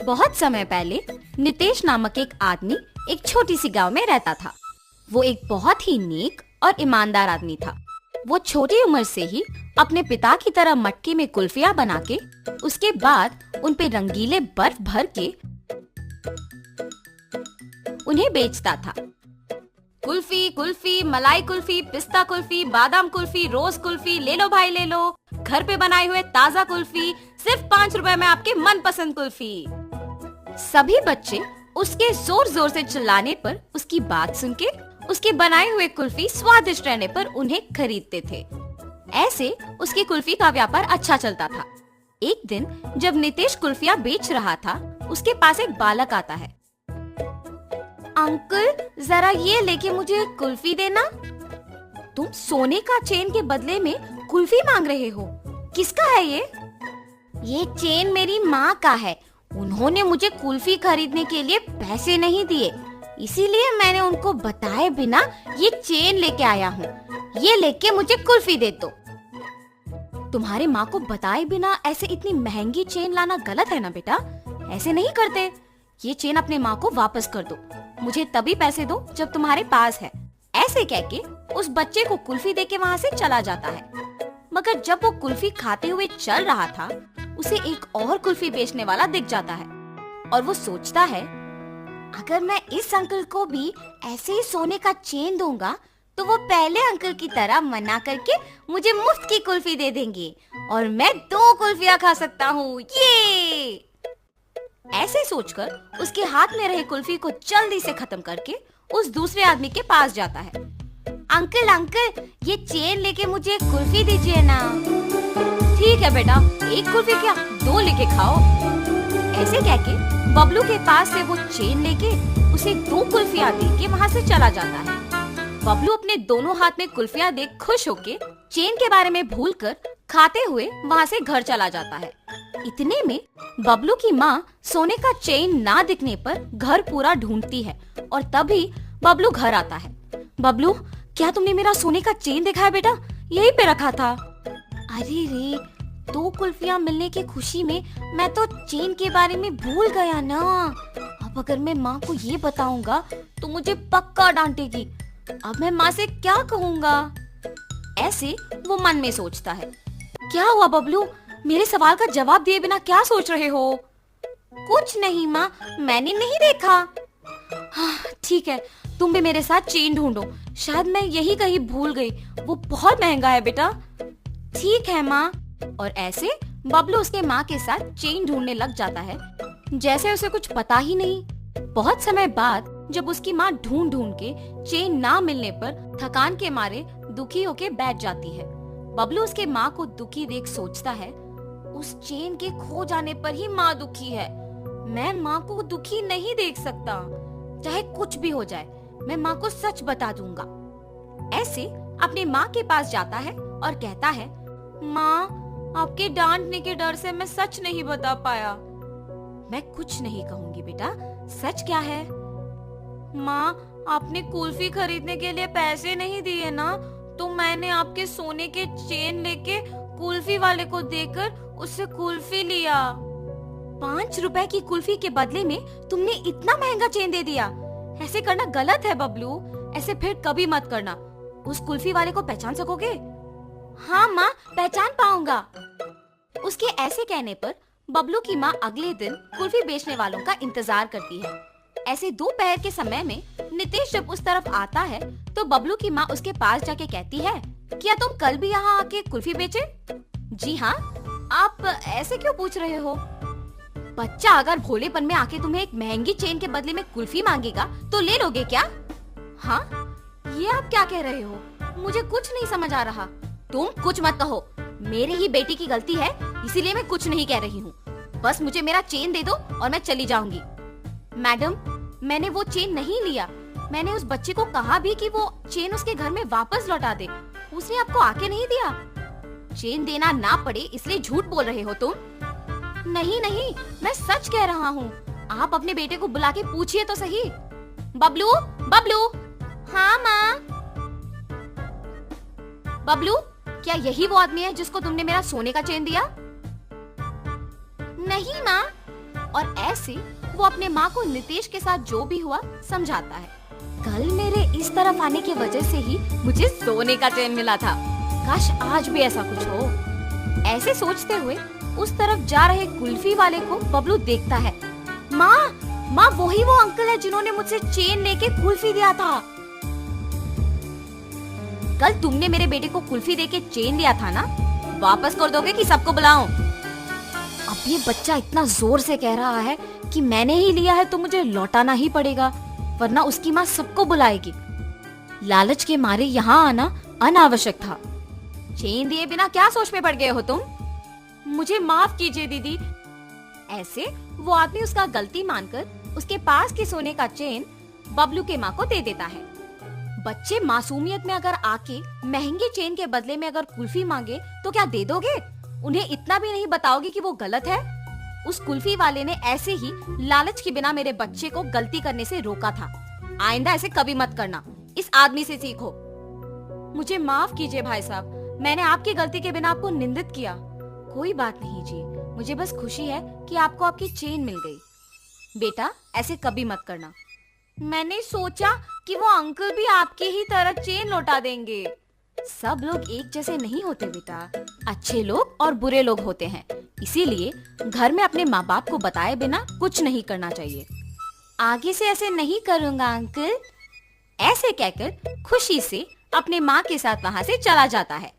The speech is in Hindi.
बहुत समय पहले नितेश नामक एक आदमी एक छोटी सी गांव में रहता था। वो एक बहुत ही नेक और ईमानदार आदमी था। वो छोटी उम्र से ही अपने पिता की तरह मटके में कुल्फियाँ बना के उसके बाद उन पे रंगीले बर्फ भर के उन्हें बेचता था। कुल्फी कुल्फी, मलाई कुल्फी, पिस्ता कुल्फी, बादाम कुल्फी, रोज कुल्फी, ले लो भाई ले लो, घर पे बनाए हुए ताजा कुल्फी, सिर्फ 5 रुपए में आपके मनपसंद कुल्फी। सभी बच्चे उसके जोर जोर से चिल्लाने पर उसकी बात सुन के उसके बनाए हुए कुल्फी स्वादिष्ट रहने पर उन्हें खरीदते थे। ऐसे उसकी कुल्फी का व्यापार अच्छा चलता था। एक दिन जब नितेश कुल्फियाँ बेच रहा था, उसके पास एक बालक आता है। अंकल, जरा ये लेके मुझे कुल्फी देना। तुम सोने का चेन के बदले में कुल्फी मांग रहे हो? किसका है ये? ये चेन मेरी माँ का है। उन्होंने मुझे कुल्फी खरीदने के लिए पैसे नहीं दिए, इसीलिए मैंने उनको बताए बिना ये चेन लेके आया हूँ। ये लेके मुझे कुल्फी दे दो। तुम्हारे माँ को बताए बिना ऐसे इतनी महंगी चेन लाना गलत है ना बेटा, ऐसे नहीं करते। ये चेन अपने माँ को वापस कर दो। मुझे तभी पैसे दो जब तुम्हारे पास है। ऐसे कह के उस बच्चे को कुल्फी देके वहाँ से चला जाता है। मगर जब वो कुल्फी खाते हुए चल रहा था, उसे एक और कुल्फी बेचने वाला दिख जाता है और वो सोचता है, अगर मैं इस अंकल को भी ऐसे ही सोने का चेन दूंगा तो वो पहले अंकल की तरह मना करके मुझे मुफ्त की कुल्फी दे देंगे और मैं 2 कुल्फियाँ खा सकता हूँ। ये ऐसे सोचकर उसके हाथ में रहे कुल्फी को जल्दी से खत्म करके उस दूसरे आदमी के पास जाता है। अंकल अंकल, ये चेन लेके मुझे एक कुल्फी दीजिए ना। ठीक है बेटा, 1 कुल्फी क्या 2 लेके खाओ। ऐसे कह के बबलू के पास से वो चेन लेके उसे 2 कुल्फियाँ दे के वहाँ से चला जाता है। बबलू अपने दोनों हाथ में कुल्फियाँ देख खुश होके चेन के बारे में भूलकर खाते हुए वहाँ से घर चला जाता है। इतने में बबलू की माँ सोने का चेन ना दिखने पर घर पूरा ढूंढती है और तभी बबलू घर आता है। बबलू, क्या तुमने मेरा सोने का चेन देखा है बेटा? यहीं पे रखा था। अरे रे, 2 कुल्फियाँ मिलने की खुशी में मैं तो चेन के बारे में भूल गया ना। अब अगर मैं माँ को ये बताऊंगा तो मुझे पक्का डांटेगी। अब मैं माँ से क्या कहूँगा? ऐसे वो मन में सोचता है। क्या हुआ बबलू, मेरे सवाल का जवाब दिए बिना क्या सोच रहे हो? कुछ नहीं माँ, मैंने नहीं देखा। हाँ, ठीक है, तुम भी मेरे साथ चेन ढूंढो। शायद मैं यही कहीं भूल गई। वो बहुत महंगा है बेटा। ठीक है माँ। और ऐसे बबलू उसके माँ के साथ चेन ढूंढने लग जाता है, जैसे उसे कुछ पता ही नहीं। बहुत समय बाद जब उसकी माँ ढूंढ ढूंढ के चेन ना मिलने पर थकान के मारे दुखी होके बैठ जाती है। बबलू उसके माँ को दुखी देख सोचता है, उस चेन के खो जाने पर ही माँ दुखी है। मैं माँ को दुखी नहीं देख सकता। चाहे कुछ भी हो जाए, मैं माँ को सच बता दूंगा। ऐसे अपनी माँ के पास जाता है और कहता है, माँ, आपके डांटने के डर से मैं सच नहीं बता पाया। मैं कुछ नहीं कहूंगी बेटा, सच क्या है? माँ, आपने कुल्फी खरीदने के लिए पैसे नहीं दिए ना, तो मैंने आपके सोने के चेन लेके कुल्फी वाले को देकर उससे कुल्फी लिया। 5 रुपए की कुल्फी के बदले में तुमने इतना महंगा चेन दे दिया। ऐसे करना गलत है बबलू, ऐसे फिर कभी मत करना। उस कुल्फी वाले को पहचान सकोगे? हाँ माँ, पहचान पाऊंगा। उसके ऐसे कहने पर बबलू की माँ अगले दिन कुल्फी बेचने वालों का इंतजार करती है। ऐसे दोपहर के समय में नितेश जब उस तरफ आता है तो बबलू की माँ उसके पास जाके कहती है, क्या तुम कल भी यहाँ आके कुल्फी बेचे? जी हाँ। आप ऐसे क्यों पूछ रहे हो? बच्चा अगर भोलेपन में आके तुम्हें एक महंगी चेन के बदले में कुल्फी मांगेगा तो ले लोगे क्या? हाँ, ये आप क्या कह रहे हो? मुझे कुछ नहीं समझ आ रहा। तुम कुछ मत कहो, मेरी ही बेटी की गलती है, इसीलिए मैं कुछ नहीं कह रही हूँ। बस मुझे मेरा चेन दे दो और मैं चली जाऊंगी। मैडम, मैंने वो चेन नहीं लिया। मैंने उस बच्चे को कहा भी कि वो चेन उसके घर में वापस लौटा दे। उसने आपको आके नहीं दिया। चेन देना ना पड़े इसलिए झूठ बोल रहे हो तुम। नहीं नहीं, मैं सच कह रहा हूँ। आप अपने बेटे को बुला के पूछिए तो सही। बबलू, बबलू। हाँ माँ। बबलू, क्या यही वो आदमी है जिसको तुमने मेरा सोने का चेन दिया? नहीं माँ, और ऐसे वो अपने माँ को नितेश के साथ जो भी हुआ समझाता है। कल मेरे इस तरफ आने की वजह से ही मुझे सोने का चैन मिला था। काश आज भी ऐसा कुछ हो। ऐसे सोचते हुए उस तरफ जा रहे कुल्फी वाले को बबलू देखता है। माँ वही वो अंकल है जिन्होंने मुझसे चेन लेके कुल्फी दिया था। कल तुमने मेरे बेटे को कुल्फी देके चेन दिया था ना, वापस कर दोगे कि सबको बुलाऊं? अब ये बच्चा इतना जोर से कह रहा है कि मैंने ही लिया है तो मुझे लौटाना ही पड़ेगा, वरना उसकी माँ सबको बुलाएगी। लालच के मारे यहाँ आना अनावश्यक था। चेन दिए बिना क्या सोच में पड़ गए हो तुम? मुझे माफ कीजिए दीदी। ऐसे वो आदमी उसका गलती मानकर उसके पास के सोने का चेन बबलू के माँ को दे देता है। बच्चे मासूमियत में अगर आके महंगे चेन के बदले में अगर कुल्फी मांगे तो क्या दे दोगे? उन्हें इतना भी नहीं बताओगे कि वो गलत है? उस कुल्फी वाले ने ऐसे ही लालच के बिना मेरे बच्चे को गलती करने से रोका था। आइंदा ऐसे कभी मत करना, इस आदमी से सीखो। मुझे माफ कीजिए भाई साहब, मैंने आपकी गलती के बिना आपको निंदित किया। कोई बात नहीं जी, मुझे बस खुशी है कि आपको आपकी चेन मिल गई। बेटा ऐसे कभी मत करना। मैंने सोचा कि वो अंकल भी आपकी ही तरह चेन लौटा देंगे। सब लोग एक जैसे नहीं होते बेटा, अच्छे लोग और बुरे लोग होते हैं। इसीलिए घर में अपने माँ बाप को बताए बिना कुछ नहीं करना चाहिए। आगे से ऐसे नहीं करूँगा अंकल। ऐसे कहकर खुशी से अपने माँ के साथ वहाँ से चला जाता है।